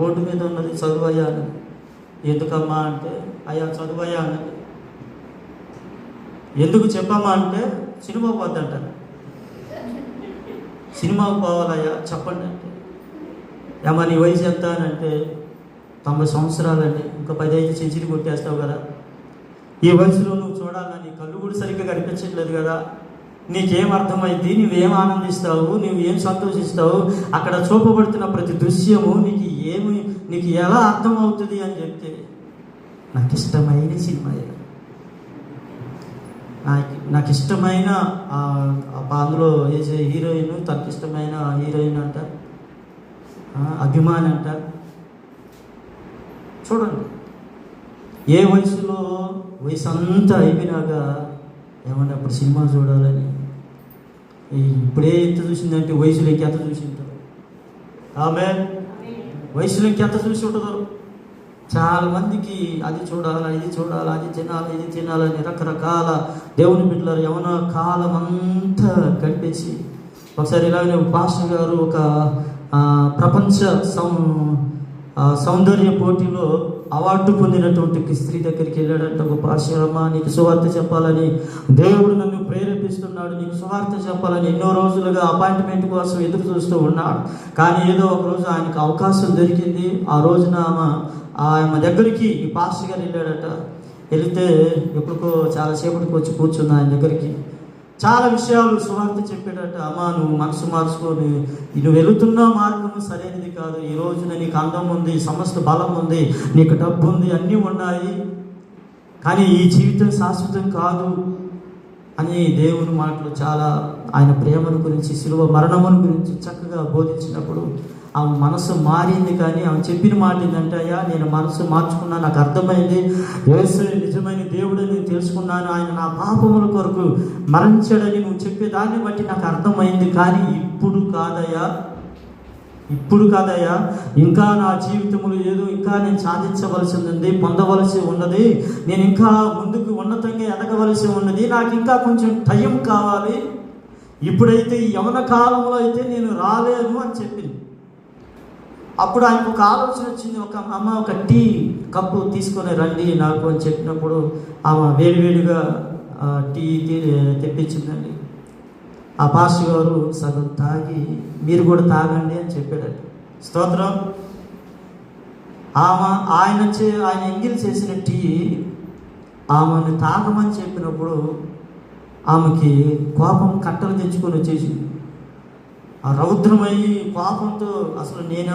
Board మీద ఉన్నది చదువయ్యా అన్నది. ఎందుకమ్మా అంటే అయ్యా చదువయ్యా అన్నది. ఎందుకు చెప్పమ్మా అంటే సినిమా పోద్దంటారు. సినిమాకు పోవాలయ్యా చెప్పండి అంటే, ఏమా నీ వయసు ఎంత అని అంటే 90 సంవత్సరాలండి. ఇంకా 15 సెంచరీ కొట్టేస్తావు కదా, ఈ వయసులో నువ్వు చూడాలని కళ్ళు కూడా సరిగ్గా కనిపించట్లేదు కదా, నీకేం అర్థమైంది, నువ్వేం ఆనందిస్తావు, నువ్వేం సంతోషిస్తావు, అక్కడ చూపబడుతున్న ప్రతి దృశ్యము నీకు ఎలా అర్థమవుతుంది అని చెప్తే, నాకు ఇష్టమైన సినిమా, నాకు ఇష్టమైన అందులో వేసే హీరోయిన్, తనకి ఇష్టమైన హీరోయిన్ అంట, అభిమాని అంట. చూడండి, ఏ వయసులో వయసు అంతా అయిపోయినాక ఏమన్నా అప్పుడు సినిమా చూడాలని ఇప్పుడే ఎంత చూసిందంటే వయసులోకి ఎంత చూసి ఉంటారు. ఆమె వయసులోకి ఎంత చూసి ఉంటారు. చాలామందికి అది చూడాలి, ఇది చూడాలి, అది తినాలి, ఇది తినాలని రకరకాల దేవుని బిడ్డలు యవన కాలం అంతా గడిపేసి, ఒకసారి ఇలాగనే పాస్టర్ గారు ఒక ప్రపంచ సౌందర్య పోటీలో అవార్డు పొందినటువంటి స్త్రీ దగ్గరికి వెళ్ళాడంట. ఒక పాస్టరమ్మ, నీకు సువార్త చెప్పాలని దేవుడు నన్ను ప్రేరేపిస్తున్నాడు, నీకు సువార్త చెప్పాలని ఎన్నో రోజులుగా అపాయింట్మెంట్ కోసం ఎదురు చూస్తూ ఉన్నాడు. కానీ ఏదో ఒక రోజు ఆయనకు అవకాశం దొరికింది. ఆ రోజున ఆమె దగ్గరికి ఈ పాస్టర్ గారు వెళ్ళాడట. వెళితే ఎప్పుడుకో చాలాసేపటికి వచ్చి కూర్చున్న ఆయన దగ్గరికి చాలా విషయాలు సువార్త చెప్పాడట. అమ్మా, నువ్వు మనసు మార్చుకొని, నువ్వు వెళుతున్న మార్గము సరైనది కాదు, ఈ రోజున నీకు అందం ఉంది, సమస్త బలం ఉంది, నీకు డబ్బు ఉంది, అన్నీ ఉన్నాయి, కానీ ఈ జీవితం శాశ్వతం కాదు అని దేవుని మాటలు చాలా ఆయన ప్రేమను గురించి, శిలువ మరణమును గురించి చక్కగా బోధించినప్పుడు ఆమె మనసు మారింది. కానీ ఆమె చెప్పిన మాట ఏంటంటే, అయ్యా నేను మనసు మార్చుకున్నా, నాకు అర్థమైంది, యేసయ్య నిజమైన దేవుడని తెలుసుకున్నాను, ఆయన నా పాపముల కొరకు మరణించాడని నువ్వు చెప్పేదాన్ని బట్టి నాకు అర్థమైంది, కానీ ఇప్పుడు కాదయ్యా, ఇంకా నా జీవితంలో ఏదో ఇంకా నేను సాధించవలసి ఉంది, పొందవలసి ఉన్నది, నేను ఇంకా ముందుకు ఉన్నతంగా ఎదగవలసి ఉన్నది, నాకు ఇంకా కొంచెం టైం కావాలి, ఇప్పుడైతే ఈ యవన కాలంలో అయితే నేను రాలేను అని చెప్పింది. అప్పుడు ఆయనకు ఒక ఆలోచన వచ్చింది. ఒక టీ కప్పు తీసుకొని రండి నాకు అని చెప్పినప్పుడు ఆమె వేడివేడిగా టీ తెప్పించిందండి. ఆ పాస్టర్ గారు సగం తాగి, మీరు కూడా తాగండి అని చెప్పాడండి. స్తోత్రం. ఆయన ఎంగిల్ చేసిన టీ ఆమెను తాగమని చెప్పినప్పుడు ఆమెకి కోపం కట్టలు తెచ్చుకొని వచ్చేసింది. ఆ రౌద్రమై కోపంతో అసలు నేను